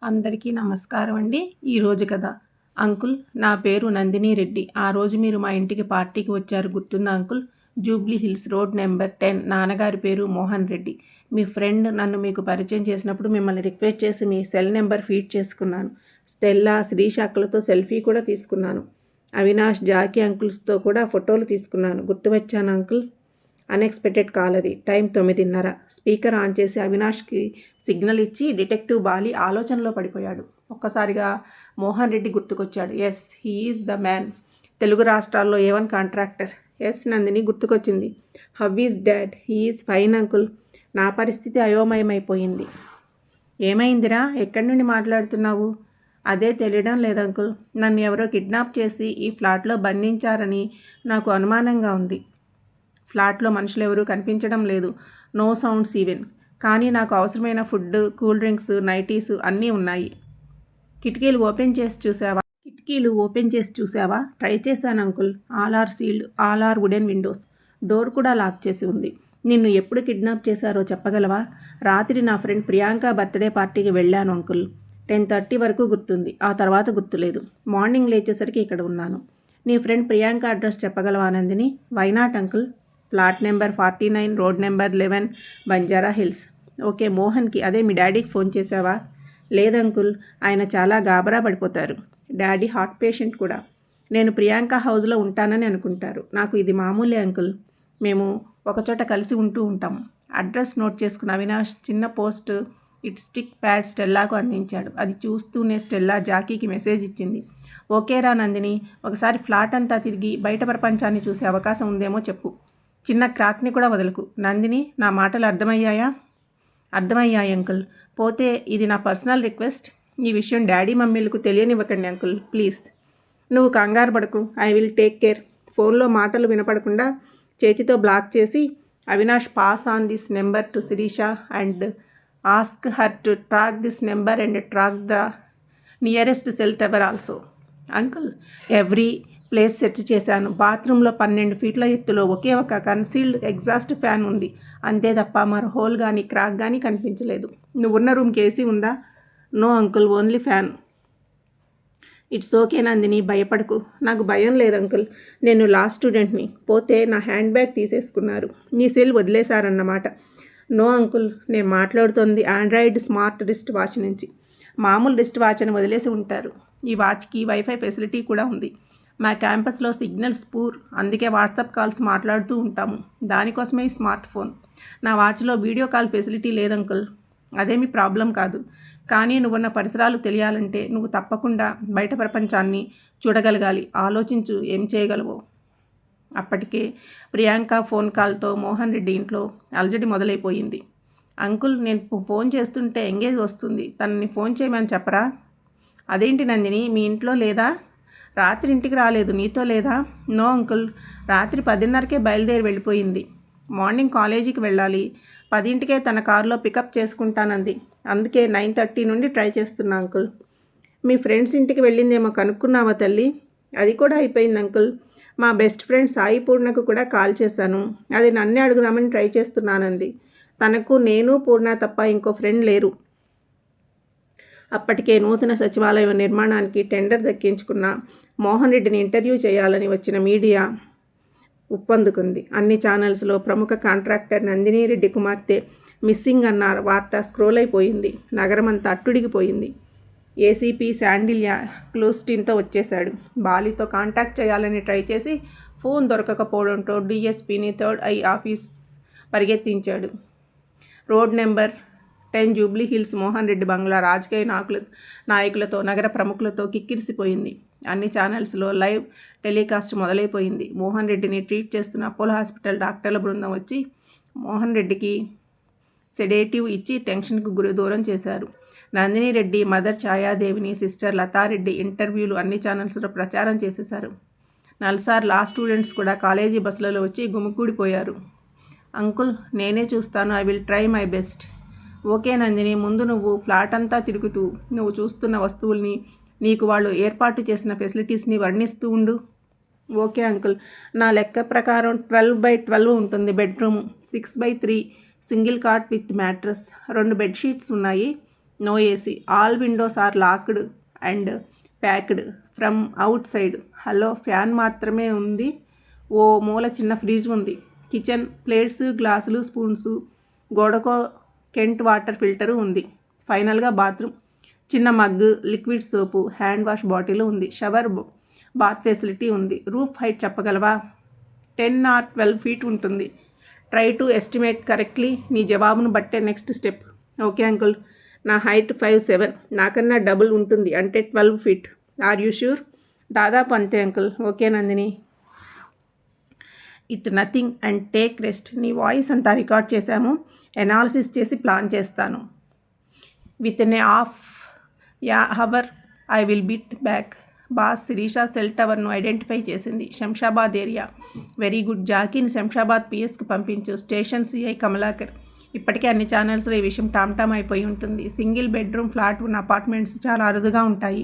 అందరికీ నమస్కారం అండి. ఈరోజు కథ. అంకుల్, నా పేరు నందిని రెడ్డి. ఆ రోజు మీరు మా ఇంటికి పార్టీకి వచ్చారు గుర్తుందా uncle? Jubilee hills road number 10. నాన్నగారి పేరు మోహన్ రెడ్డి. మీ ఫ్రెండ్ నన్ను మీకు పరిచయం చేసినప్పుడు మిమ్మల్ని రిక్వెస్ట్ చేసి మీ సెల్ నెంబర్ ఫీడ్ చేసుకున్నాను. స్టెల్లా, శ్రీశాఖలతో సెల్ఫీ కూడా తీసుకున్నాను. అవినాష్, జాకీ అంకుల్స్తో కూడా ఫోటోలు తీసుకున్నాను. గుర్తువచ్చాను అంకుల్? అన్ఎక్స్పెక్టెడ్ కాల్ అది. టైం 9:30. స్పీకర్ ఆన్ చేసి అవినాష్కి సిగ్నల్ ఇచ్చి డిటెక్టివ్ బాలి ఆలోచనలో పడిపోయాడు. ఒక్కసారిగా మోహన్ రెడ్డి గుర్తుకొచ్చాడు. Yes, he is the man. Telugu రాష్ట్రాల్లో A1 కాంట్రాక్టర్. ఎస్, నందిని గుర్తుకొచ్చింది. How is dad? He is fine uncle. నా పరిస్థితి అయోమయమైపోయింది. ఏమైందిరా? ఎక్కడి నుండి మాట్లాడుతున్నావు? అదే తెలియడం లేదంకుల్. నన్ను ఎవరో కిడ్నాప్ చేసి ఈ ఫ్లాట్లో బంధించారని నాకు అనుమానంగా ఉంది. ఫ్లాట్లో మనుషులు ఎవరూ కనిపించడం లేదు. No sounds even. కానీ నాకు అవసరమైన ఫుడ్, కూల్ డ్రింక్స్, నైటీస్ అన్నీ ఉన్నాయి. కిటికీలు ఓపెన్ చేసి చూసావా? ట్రై చేశాను uncle. All are sealed. All are wooden windows. Door కూడా లాక్ చేసి ఉంది. నిన్ను ఎప్పుడు కిడ్నాప్ చేశారో చెప్పగలవా? రాత్రి నా ఫ్రెండ్ ప్రియాంక బర్త్డే పార్టీకి వెళ్ళాను అంకుల్. 10:30 వరకు గుర్తుంది. ఆ తర్వాత గుర్తులేదు. మార్నింగ్ లేచేసరికి ఇక్కడ ఉన్నాను. నీ ఫ్రెండ్ ప్రియాంక అడ్రస్ చెప్పగలవా Nandini? Why not uncle? Flat number 49, road number 11, Banjara Hills. Okay, మోహన్కి, అదే మీ డాడీకి ఫోన్ చేసావా? లేదంకుల్, ఆయన చాలా గాబరా పడిపోతారు. డాడీ హార్ట్ పేషెంట్ కూడా. నేను ప్రియాంక హౌస్లో ఉంటానని అనుకుంటారు. నాకు ఇది మామూలే అంకుల్. మేము ఒకచోట కలిసి ఉంటూ ఉంటాం. అడ్రస్ నోట్ చేసుకున్న అవినాష్ చిన్న పోస్ట్ ఇట్ స్టిక్ ప్యాడ్ స్టెల్లాకు అందించాడు. అది చూస్తూనే స్టెల్లా జాకీకి మెసేజ్ ఇచ్చింది. ఓకేరా నందిని, ఒకసారి ఫ్లాట్ అంతా తిరిగి బయట ప్రపంచాన్ని చూసే అవకాశం ఉందేమో చెప్పు. చిన్న క్రాక్ని కూడా వదలకు. నందిని, నా మాటలు అర్థమయ్యాయా? అర్థమయ్యాయి అంకుల్. పోతే ఇది నా పర్సనల్ రిక్వెస్ట్. ఈ విషయం డాడీ మమ్మీలకు తెలియనివ్వకండి అంకుల్, ప్లీజ్. నువ్వు కంగారు పడకు. I will take care. ఫోన్లో మాటలు వినపడకుండా చేతితో బ్లాక్ చేసి Avinash pass on this number to Sirisha and ask her to track this number and track the nearest cell tower also. Uncle, every place search చేశాను. బాత్రూంలో 12 ఫీట్ల ఎత్తులో ఒకే ఒక కన్సీల్డ్ ఎగ్జాస్ట్ ఫ్యాన్ ఉంది. అంతే తప్ప మరో హోల్ కానీ క్రాక్ కానీ కనిపించలేదు. నువ్వున్న రూమ్కి ఏసీ ఉందా? No uncle, only fan. It's okay Nandini, భయపడకు. నాకు భయం లేదు అంకుల్. నేను లా స్టూడెంట్ని. పోతే నా హ్యాండ్ బ్యాగ్ తీసేసుకున్నారు. నీ సెల్ వదిలేశారన్నమాట. నో అంకుల్, నేను మాట్లాడుతోంది ఆండ్రాయిడ్ స్మార్ట్ రిస్ట్ వాచ్ నుంచి. మామూలు రిస్ట్ వాచ్ అని వదిలేసి ఉంటారు. ఈ వాచ్కి వైఫై ఫెసిలిటీ కూడా ఉంది. మా క్యాంపస్లో సిగ్నల్స్ పూర్, అందుకే వాట్సాప్ కాల్స్ మాట్లాడుతూ ఉంటాము. దానికోసమే ఈ స్మార్ట్ ఫోన్. నా వాచ్లో వీడియో కాల్ ఫెసిలిటీ లేదంకుల్. అదేమీ ప్రాబ్లం కాదు. కానీ నువ్వున్న పరిసరాలు తెలియాలంటే నువ్వు తప్పకుండా బయట ప్రపంచాన్ని చూడగలగాలి. ఆలోచించు, ఏం చేయగలవో. అప్పటికే ప్రియాంక ఫోన్ కాల్తో మోహన్ రెడ్డి ఇంట్లో అలజడి మొదలైపోయింది. అంకుల్, నేను ఫోన్ చేస్తుంటే ఎంగేజ్ వస్తుంది. తనని ఫోన్ చేయమని చెప్పరా? అదేంటి నందిని, మీ ఇంట్లో లేదా? రాత్రి ఇంటికి రాలేదు. నీతో లేదా? నో అంకుల్, రాత్రి 10:30కే బయలుదేరి వెళ్ళిపోయింది. మార్నింగ్ కాలేజీకి వెళ్ళాలి. 10ంటికే తన కారులో పికప్ చేసుకుంటానంది. అందుకే 9:30 నుండి ట్రై చేస్తున్నా అంకుల్. మీ ఫ్రెండ్స్ ఇంటికి వెళ్ళిందేమో కనుక్కున్నావా తల్లి? అది కూడా అయిపోయింది అంకుల్. మా బెస్ట్ ఫ్రెండ్ సాయి పూర్ణకు కూడా కాల్ చేశాను. అది నన్నే అడుగుదామని ట్రై చేస్తున్నానంది. తనకు నేను, పూర్ణ తప్ప ఇంకో ఫ్రెండ్ లేరు. అప్పటికే నూతన సచివాలయం నిర్మాణానికి టెండర్ దక్కించుకున్న మోహన్ రెడ్డిని ఇంటర్వ్యూ చేయాలని వచ్చిన మీడియా ఒప్పందుకుంది. అన్ని ఛానల్స్లో ప్రముఖ కాంట్రాక్టర్ నందిని రెడ్డి కుమార్తె మిస్సింగ్ అన్న వార్త స్క్రోల్ అయిపోయింది. నగరమంతా అట్టుడిగిపోయింది. ఏసీపీ శాండిల్య క్లోజ్ టీమ్తో వచ్చేశాడు. బాలితో కాంటాక్ట్ చేయాలని ట్రై చేసి ఫోన్ దొరకకపోవడంతో డిఎస్పీని 3rd ఐ ఆఫీస్ పరిగెత్తించాడు. Road number 10 Jubilee Hills Mohan Reddy బంగ్లా రాజకీయ నాయకులతో, నగర ప్రముఖులతో కిక్కిరిసిపోయింది. అన్ని ఛానల్స్లో లైవ్ టెలికాస్ట్ మొదలైపోయింది. మోహన్ రెడ్డిని ట్రీట్ చేస్తున్న అపోలో హాస్పిటల్ డాక్టర్ల బృందం వచ్చి మోహన్ రెడ్డికి సెడేటివ్ ఇచ్చి టెన్షన్కు దూరం చేశారు. నందిని రెడ్డి మదర్ ఛాయాదేవిని, సిస్టర్ లతారెడ్డి ఇంటర్వ్యూలు అన్ని ఛానల్స్లో ప్రచారం చేసేశారు. నల్సార్ లా స్టూడెంట్స్ కూడా కాలేజీ బస్సులలో వచ్చి గుమికూడిపోయారు. అంకుల్, నేనే చూస్తాను. I will try my best. Okay Nandini, ముందు నువ్వు ఫ్లాట్ అంతా తిరుగుతూ నువ్వు చూస్తున్న వస్తువుల్ని, నీకు వాళ్ళు ఏర్పాటు చేసిన ఫెసిలిటీస్ని వర్ణిస్తూ ఉండు. Okay uncle. నా లెక్క ప్రకారం 12x12 ఉంటుంది bedroom. 6x3 single cot with mattress. 2 bedsheets ఉన్నాయి. No AC, all windows are locked and packed from outside. Hello, fan మాత్రమే ఉంది, ఓ మూల చిన్న ఫ్రిడ్జ్ ఉంది. కిచెన్ ప్లేట్స్, గ్లాసులు, స్పూన్స్, గోడకో కెంట్ వాటర్ ఫిల్టరు ఉంది. ఫైనల్గా బాత్రూమ్, చిన్న mug, liquid soap, hand wash bottle ఉంది. షవర్, బాత్ ఫెసిలిటీ ఉంది. రూఫ్ హైట్ చెప్పగలవా? 10 or 12 feet ఉంటుంది. Try to estimate correctly. నీ జవాబును బట్టే నెక్స్ట్ స్టెప్. ఓకే అంకుల్, నా హైట్ 5'7", నాకన్నా డబుల్ ఉంటుంది, అంటే 12 feet. Are you sure? దాదాపు అంతే uncle. Okay Nandini, it nothing and take rest. నీ వాయిస్ అంతా రికార్డ్ చేశాము, ఎనాలిసిస్ చేసి ప్లాన్ చేస్తాను. With an hour I will bit back. Boss, Shirisha cell టవర్ను ఐడెంటిఫై చేసింది. శంషాబాద్ ఏరియా. Very good. జాకీని శంషాబాద్ పిఎస్కి పంపించు. Station CI Kamalakar. ఇప్పటికే అన్ని ఛానల్స్లో ఈ విషయం టామ్ అయిపోయి ఉంటుంది. సింగిల్ బెడ్రూమ్ ఫ్లాట్ ఉన్న అపార్ట్మెంట్స్ చాలా అరుదుగా ఉంటాయి.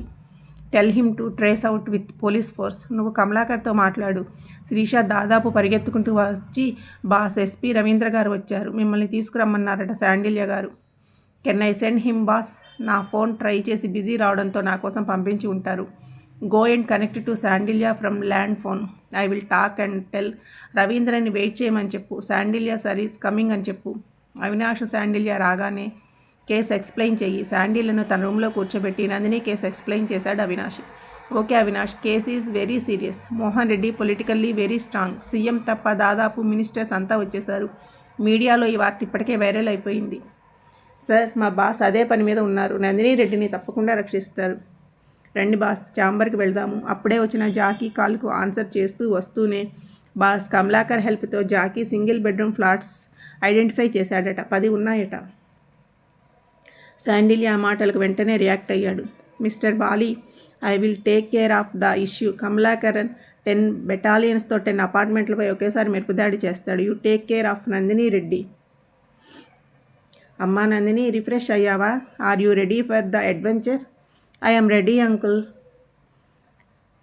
Tell him to trace out with police force. నువ్వు కమలాకర్తో మాట్లాడు. శిరీష దాదాపు పరిగెత్తుకుంటూ వచ్చి, బాస్, ఎస్పీ రవీంద్ర గారు వచ్చారు, మిమ్మల్ని తీసుకురమ్మన్నారట శాండిల్య గారు. Can I send him boss? నా ఫోన్ ట్రై చేసి బిజీ రావడంతో నా కోసం పంపించి ఉంటారు. Go and connect to Sandilya from land phone. I will talk and tell. రవీంద్రని వెయిట్ చేయమని చెప్పు. శాండిల్య సర్ ఈజ్ కమింగ్ అని చెప్పు. అవినాష్ శాండిల్య రాగానే కేసు ఎక్స్ప్లెయిన్ చెయ్యి. శాండిల్యను తన రూమ్లో కూర్చోబెట్టి నందిని కేసు ఎక్స్ప్లెయిన్ చేశాడు Avinash. Okay Avinash, case is very serious. Mohan Reddy politically very strong. CM తప్ప దాదాపు మినిస్టర్స్ అంతా వచ్చేశారు. మీడియాలో ఈ వార్త ఇప్పటికే వైరల్ అయిపోయింది. సార్, మా బాస్ అదే పని మీద ఉన్నారు. నందిని రెడ్డిని తప్పకుండా రక్షిస్తారు. రండి బాస్, ఛాంబర్కి వెళ్దాము. అప్పుడే వచ్చిన జాకీ కాల్కు ఆన్సర్ చేస్తూ వస్తూనే, బాస్, కమలాకర్ హెల్ప్తో Jackie single bedroom flats identify చేశాడట. 10 ఉన్నాయట. శాండిల్య ఆ మాటలకు వెంటనే రియాక్ట్ అయ్యాడు. Mister Bali, I will take care of the issue. Kamalakar 10 బెటాలియన్స్తో 10 అపార్ట్మెంట్లపై ఒకేసారి మెరుపుదాడి చేస్తాడు. You take care of Nandini Reddy. అమ్మా నందిని, రిఫ్రెష్ అయ్యావా? Are you ready for the adventure? I am ready, uncle.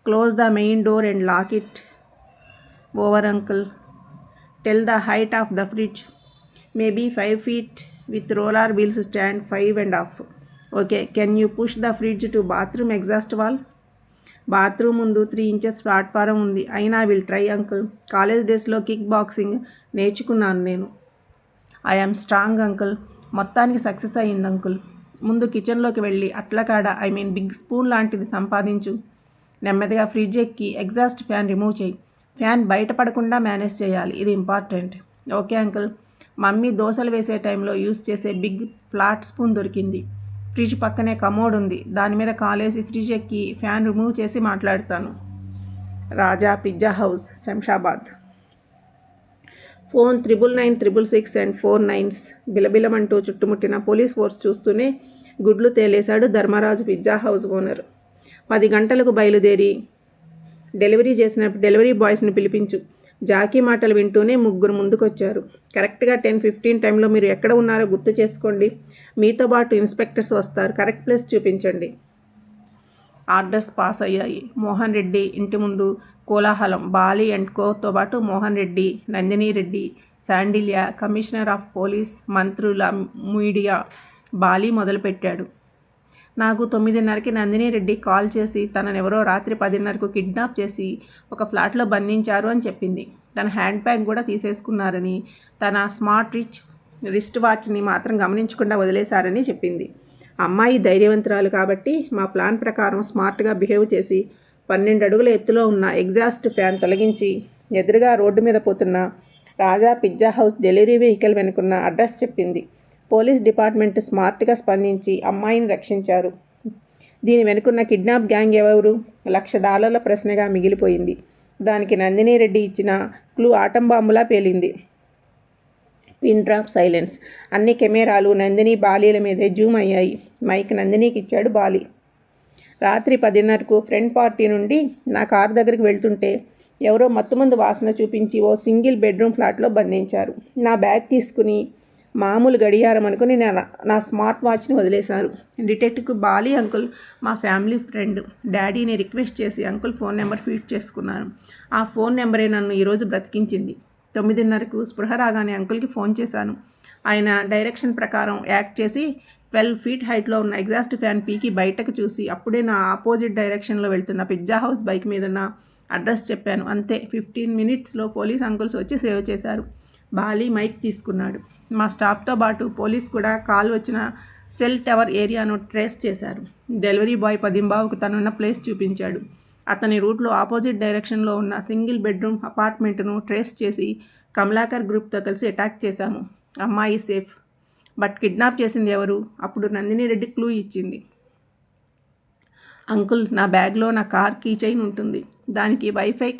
Close the main door and lock it. Over, uncle. Tell the height of the fridge. Maybe 5 feet with roller wheels stand 5.5. Okay, can you push the fridge to bathroom exhaust wall? Bathroom ముందు 3 inches platform ఉంది. అయినా will try uncle. College డేస్లో kick boxing నేర్చుకున్నాను నేను. I am strong uncle. మొత్తానికి success అయ్యింది uncle. ముందు కిచెన్లోకి వెళ్ళి అట్లకాడ బిగ్ స్పూన్ లాంటిది సంపాదించు. నెమ్మదిగా ఫ్రిడ్జ్ ఎక్కి ఎగ్జాస్ట్ ఫ్యాన్ రిమూవ్ చేయి. ఫ్యాన్ బయటపడకుండా మేనేజ్ చేయాలి, ఇది ఇంపార్టెంట్. Okay uncle. మమ్మీ దోశలు వేసే టైంలో యూస్ చేసే బిగ్ ఫ్లాట్ స్పూన్ దొరికింది. ఫ్రిడ్జ్ పక్కనే కమోడ్ ఉంది, దాని మీద కాలేసి ఫ్రిడ్జ్ ఎక్కి ఫ్యాన్ రిమూవ్ చేసి మాట్లాడతాను. Raja pizza house, Shamshabad. Phone 99966 and 4 9s. బిలబిలమంటూ చుట్టుముట్టిన పోలీస్ ఫోర్స్ చూస్తూనే గుడ్లు తేలేశాడు ధర్మరాజు పిజ్జా హౌస్ ఓనర్. 10 గంటలకు బయలుదేరి డెలివరీ చేసిన డెలివరీ బాయ్స్ని పిలిపించు. జాకీ మాటలు వింటూనే 3 ముందుకొచ్చారు. కరెక్ట్గా 10:15 టైంలో మీరు ఎక్కడ ఉన్నారో గుర్తు చేసుకోండి. మీతో పాటు ఇన్స్పెక్టర్స్ వస్తారు. కరెక్ట్ ప్లేస్ చూపించండి. ఆర్డర్స్ పాస్ అయ్యాయి. మోహన్ రెడ్డి ఇంటి ముందు కోలాహలం. బాలీ అండ్ కోతో పాటు Mohan Reddy, Nandini Reddy, Shandilya, commissioner of police, మంత్రుల, మీడియా. బాలీ మొదలుపెట్టాడు. నాకు 9:30కి నందిని రెడ్డి కాల్ చేసి తననెవరో రాత్రి 10:30కు కిడ్నాప్ చేసి ఒక ఫ్లాట్లో బంధించారు అని చెప్పింది. తన హ్యాండ్ బ్యాగ్ కూడా తీసేసుకున్నారని, తన స్మార్ట్ రిస్ట్ వాచ్ని మాత్రం గమనించకుండా వదిలేశారని చెప్పింది. అమ్మాయి ధైర్యవంతురాలు కాబట్టి మా ప్లాన్ ప్రకారం స్మార్ట్గా బిహేవ్ చేసి 12 అడుగుల ఎత్తులో ఉన్న ఎగ్జాస్ట్ ఫ్యాన్ తొలగించి ఎదురుగా రోడ్డు మీద పోతున్న రాజా పిజ్జా హౌస్ డెలివరీ వెహికల్ వెనుకున్న అడ్రస్ చెప్పింది. పోలీస్ డిపార్ట్మెంట్ స్మార్ట్గా స్పందించి అమ్మాయిని రక్షించారు. దీని వెనుకున్న కిడ్నాప్ గ్యాంగ్ ఎవరు? $1,00,000 ప్రశ్నగా మిగిలిపోయింది. దానికి నందిని రెడ్డి ఇచ్చిన క్లూ ఆటం బాంబులా పేలింది. Pin drop silence. అన్ని కెమెరాలు నందిని, బాలీల మీదే జూమ్ అయ్యాయి. మైక్ నందినికి ఇచ్చాడు బాలీ. రాత్రి 10:30కు ఫ్రెండ్ పార్టీ నుండి నా కారు దగ్గరికి వెళ్తుంటే ఎవరో మత్తుమందు వాసన చూపించి ఓ సింగిల్ బెడ్రూమ్ ఫ్లాట్లో బంధించారు. నా బ్యాగ్ తీసుకుని మామూలు గడియారం అనుకుని నా స్మార్ట్ వాచ్ని వదిలేశారు. డిటెక్టివ్ బాలీ అంకుల్ మా ఫ్యామిలీ ఫ్రెండ్. డాడీని రిక్వెస్ట్ చేసి అంకుల్ ఫోన్ నెంబర్ ఫీడ్ చేసుకున్నాను. ఆ ఫోన్ నెంబరే నన్ను ఈరోజు బ్రతికించింది. 9:30కు స్పృహ రాగానే అంకుల్కి ఫోన్ చేశాను. ఆయన డైరెక్షన్ ప్రకారం యాక్ట్ చేసి 12 ఫీట్ హైట్లో ఉన్న ఎగ్జాస్ట్ ఫ్యాన్ పీకి బయటకు చూసి అప్పుడే నా ఆపోజిట్ డైరెక్షన్లో వెళ్తున్న పిజ్జా హౌస్ బైక్ మీద నా అడ్రస్ చెప్పాను. అంతే 15 మినిట్స్లో పోలీస్ అంకుల్స్ వచ్చి సేవ్ చేశారు. బాలీ మైక్ తీసుకున్నాడు. మా స్టాఫ్తో పాటు పోలీస్ కూడా కాల్ వచ్చిన సెల్ టవర్ ఏరియాను ట్రేస్ చేశారు. డెలివరీ బాయ్ 10:15కు తనున్న ప్లేస్ చూపించాడు. అతని రూట్లో ఆపోజిట్ డైరెక్షన్లో ఉన్న సింగిల్ బెడ్రూమ్ అపార్ట్మెంట్ను ట్రేస్ చేసి కమలాకర్ గ్రూప్తో కలిసి అటాక్ చేశాము. అమ్మాయి సేఫ్. బట్ కిడ్నాప్ చేసింది ఎవరు? అప్పుడు నందిని రెడ్డి క్లూ ఇచ్చింది. అంకుల్, నా బ్యాగ్లో నా కార్ కీ చైన్ ఉంటుంది. దానికి వైఫై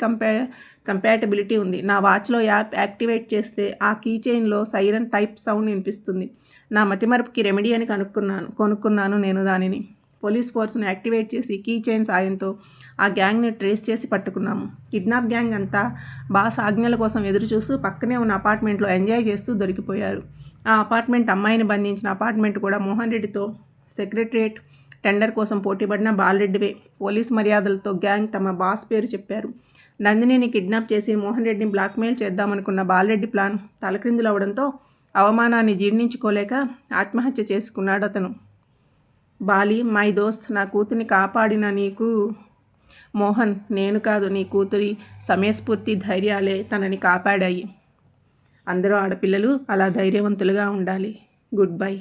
కంపాటబిలిటీ ఉంది. నా వాచ్లో యాప్ యాక్టివేట్ చేస్తే ఆ కీ చైన్లో సైరన్ టైప్ సౌండ్ వినిపిస్తుంది. నా మతిమరుపుకి రెమెడీ అని కొనుక్కున్నాను నేను దానిని. పోలీస్ ఫోర్స్ను యాక్టివేట్ చేసి కీ చైన్ సాయంతో ఆ గ్యాంగ్ని ట్రేస్ చేసి పట్టుకున్నాము. కిడ్నాప్ గ్యాంగ్ అంతా బాస్ ఆజ్ఞల కోసం ఎదురు చూస్తూ పక్కనే ఉన్న అపార్ట్మెంట్లో ఎంజాయ్ చేస్తూ దొరికిపోయారు. ఆ అపార్ట్మెంట్ అమ్మాయిని బంధించిన అపార్ట్మెంట్ కూడా మోహన్ రెడ్డితో సెక్రటరియట్ టెండర్ కోసం పోటీపడిన బాలరెడ్డివే. పోలీస్ మర్యాదలతో గ్యాంగ్ తమ బాస్ పేరు చెప్పారు. నందినిని కిడ్నాప్ చేసి మోహన్ రెడ్డిని బ్లాక్మెయిల్ చేద్దామనుకున్న బాలరెడ్డి ప్లాన్ తలక్రిందులవడంతో అవమానాన్ని జీర్ణించుకోలేక ఆత్మహత్య చేసుకున్నాడు అతను. బాలి, మై దోస్త్, నా కూతుర్ని కాపాడిన నీకు మోహన్, నేను కాదు, నీ కూతురి సమయస్ఫూర్తి ధైర్యాలే తనని కాపాడాయి. అందరూ ఆడపిల్లలు అలా ధైర్యవంతులుగా ఉండాలి. Good bye.